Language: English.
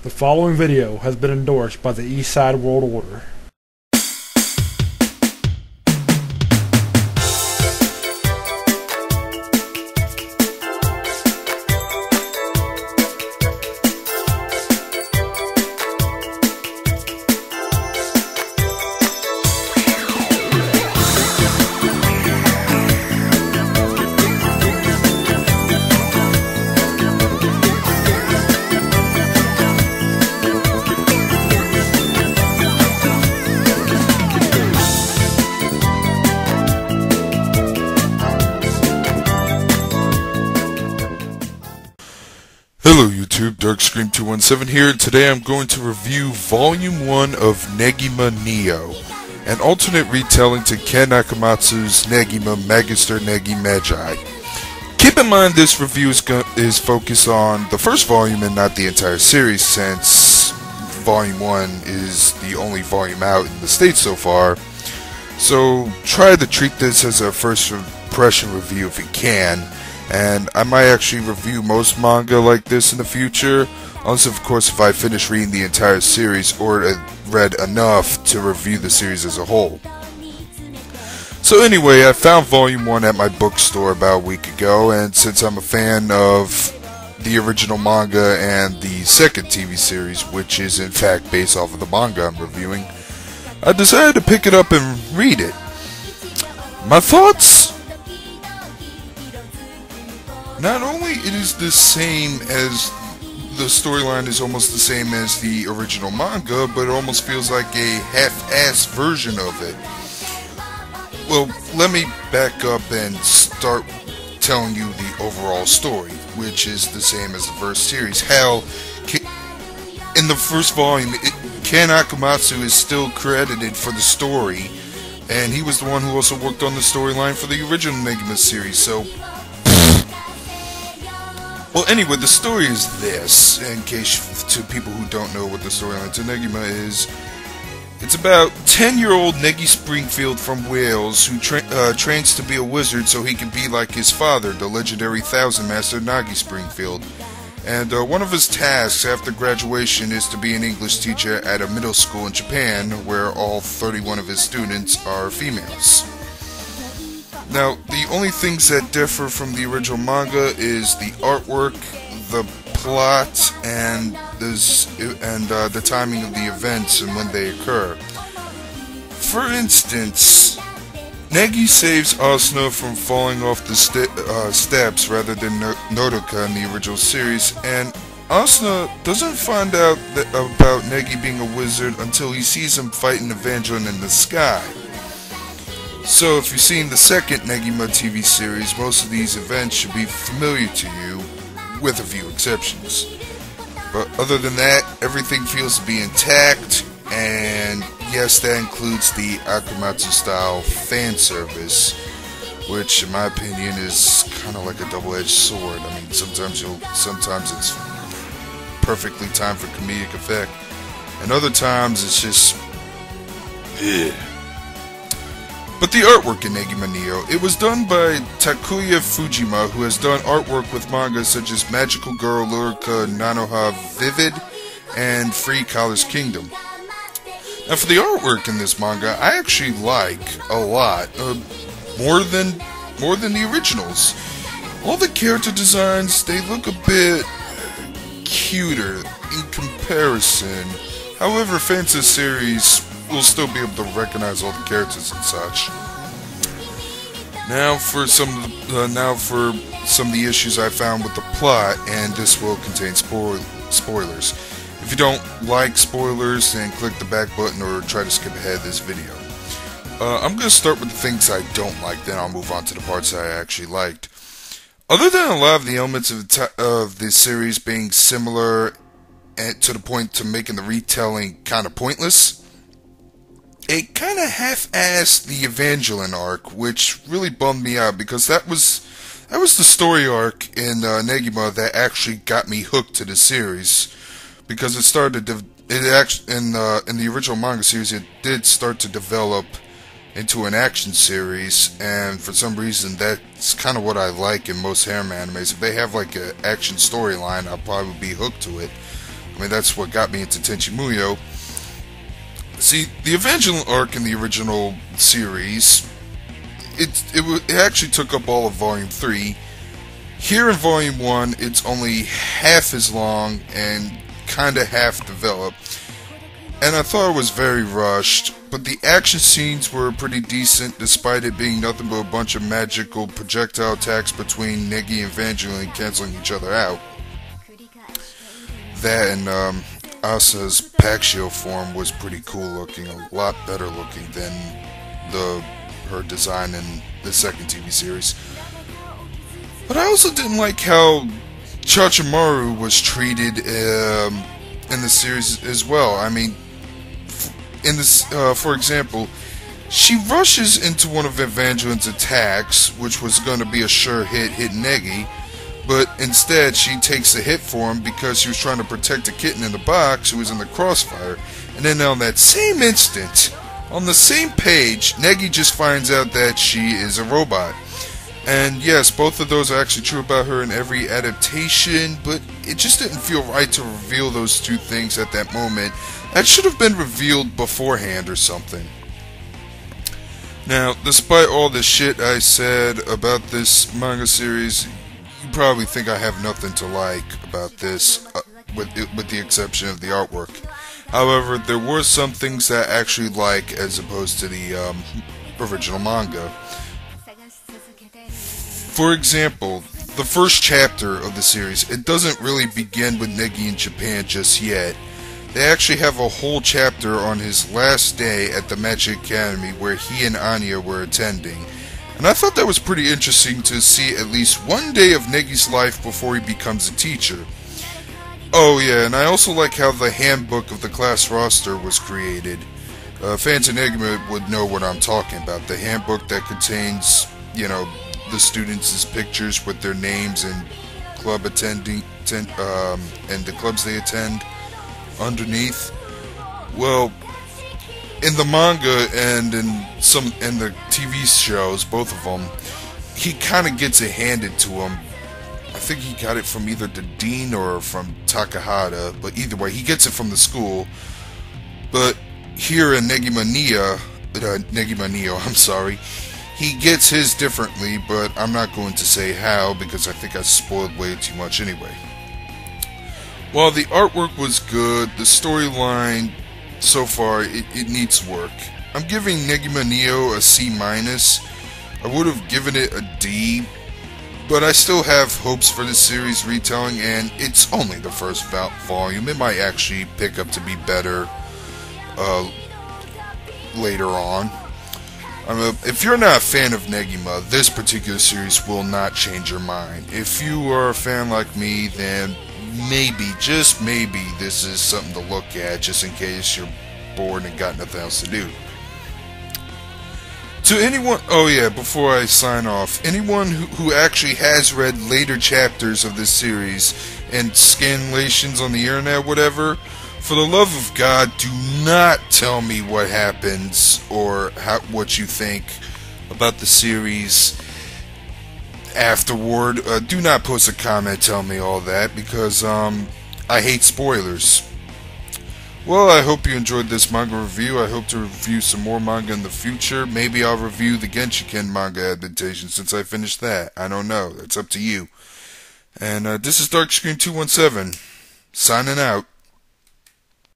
The following video has been endorsed by the East Side World Order. Hello YouTube, Darkscream217 here, and today I'm going to review Volume 1 of Negima Neo, an alternate retelling to Ken Akamatsu's Negima Magister Negi Magi. Keep in mind this review is focused on the first volume and not the entire series, since Volume 1 is the only volume out in the States so far, so try to treat this as a first impression review if you can. And I might actually review most manga like this in the future, unless of course if I finish reading the entire series or read enough to review the series as a whole. So anyway, I found Volume 1 at my bookstore about a week ago, and since I'm a fan of the original manga and the second TV series, which is in fact based off of the manga I'm reviewing, I decided to pick it up and read it. My thoughts? Not only it is the same as the storyline is almost the same as the original manga, but it almost feels like a half-assed version of it. Well, let me back up and start telling you the overall story, which is the same as the first series. Hell, in the first volume, Ken Akamatsu is still credited for the story, and he was the one who also worked on the storyline for the original Negima series, so... Well, anyway, the story is this, in case to people who don't know what the storyline to Negima is. It's about 10-year-old Negi Springfield from Wales who trains to be a wizard so he can be like his father, the legendary Thousand Master Nagi Springfield. And one of his tasks after graduation is to be an English teacher at a middle school in Japan, where all 31 of his students are females. Now, the only things that differ from the original manga is the artwork, the plot, and the timing of the events and when they occur. For instance, Negi saves Asuna from falling off the steps rather than Nodoka in the original series, and Asuna doesn't find out about Negi being a wizard until he sees him fighting Evangeline in the sky. So if you've seen the second Negima TV series, most of these events should be familiar to you, with a few exceptions. But other than that, everything feels to be intact, and yes, that includes the Akamatsu style fan service, which in my opinion is kind of like a double-edged sword. I mean, sometimes it's perfectly timed for comedic effect, and other times it's just... But the artwork in Negima Neo, it was done by Takuya Fujima, who has done artwork with mangas such as Magical Girl Lyrica Nanoha Vivid and Free Colors Kingdom. Now for the artwork in this manga, I actually like a lot, more than the originals. All the character designs, they look a bit cuter in comparison. However, fans of the series will still be able to recognize all the characters and such. Now for some of the issues I found with the plot, and this will contain spoilers. If you don't like spoilers, then click the back button or try to skip ahead this video. I'm going to start with the things I don't like, then I'll move on to the parts that I actually liked. Other than a lot of the elements of the series being similar and to the point to making the retelling kind of pointless, it kind of half-assed the Evangeline arc, which really bummed me out because that was the story arc in Negima that actually got me hooked to the series, because it started in the original manga series it did start to develop into an action series, and for some reason that's kind of what I like in most harem animes. If they have like an action storyline, I'll probably be hooked to it. I mean, that's what got me into Tenchi Muyo. See, the Evangelion arc in the original series, it actually took up all of Volume 3. Here in Volume 1, it's only half as long and kinda half developed. And I thought it was very rushed, but the action scenes were pretty decent despite it being nothing but a bunch of magical projectile attacks between Negi and Evangelion canceling each other out. That and Asa's Paxio form was pretty cool looking, a lot better looking than her design in the second TV series. But I also didn't like how Chachimaru was treated in the series as well. I mean, in this, for example, she rushes into one of Evangelion's attacks, which was going to be a sure hit Negi, but instead she takes the hit for him because she was trying to protect a kitten in the box who was in the crossfire. And then on that same instant, on the same page, Negi just finds out that she is a robot. And yes, both of those are actually true about her in every adaptation, but it just didn't feel right to reveal those two things at that moment. That should have been revealed beforehand or something. Now, despite all the shit I said about this manga series, you probably think I have nothing to like about this, with the exception of the artwork. However, there were some things that I actually like as opposed to the original manga. For example, the first chapter of the series, it doesn't really begin with Negi in Japan just yet. They actually have a whole chapter on his last day at the Magic Academy where he and Anya were attending. And I thought that was pretty interesting to see at least one day of Negi's life before he becomes a teacher. Oh yeah, and I also like how the handbook of the class roster was created. Fans of Negima would know what I'm talking about. The handbook that contains, you know, the students' pictures with their names and club attending, and the clubs they attend underneath. Well, in the manga and in the TV shows, both of them, he kind of gets it handed to him. I think he got it from either the dean or from Takahata, but either way, he gets it from the school. But here in Negima Neo, I'm sorry, he gets his differently, but I'm not going to say how because I think I spoiled way too much anyway. While the artwork was good, the storyline so far, it needs work. I'm giving Negima Neo a C-. I would have given it a D, but I still have hopes for this series retelling, and it's only the first volume. It might actually pick up to be better later on. If you're not a fan of Negima, this particular series will not change your mind. If you are a fan like me, then maybe, just maybe, this is something to look at just in case you're bored and got nothing else to do. To anyone, oh yeah, before I sign off, anyone who actually has read later chapters of this series and scanlations on the internet, whatever, for the love of God, do not tell me what happens or what you think about the series afterward. Do not post a comment telling me all that because I hate spoilers. Well, I hope you enjoyed this manga review. I hope to review some more manga in the future. Maybe I'll review the Genshiken manga adaptation since I finished that. I don't know. That's up to you. And this is Darkscreen217 signing out.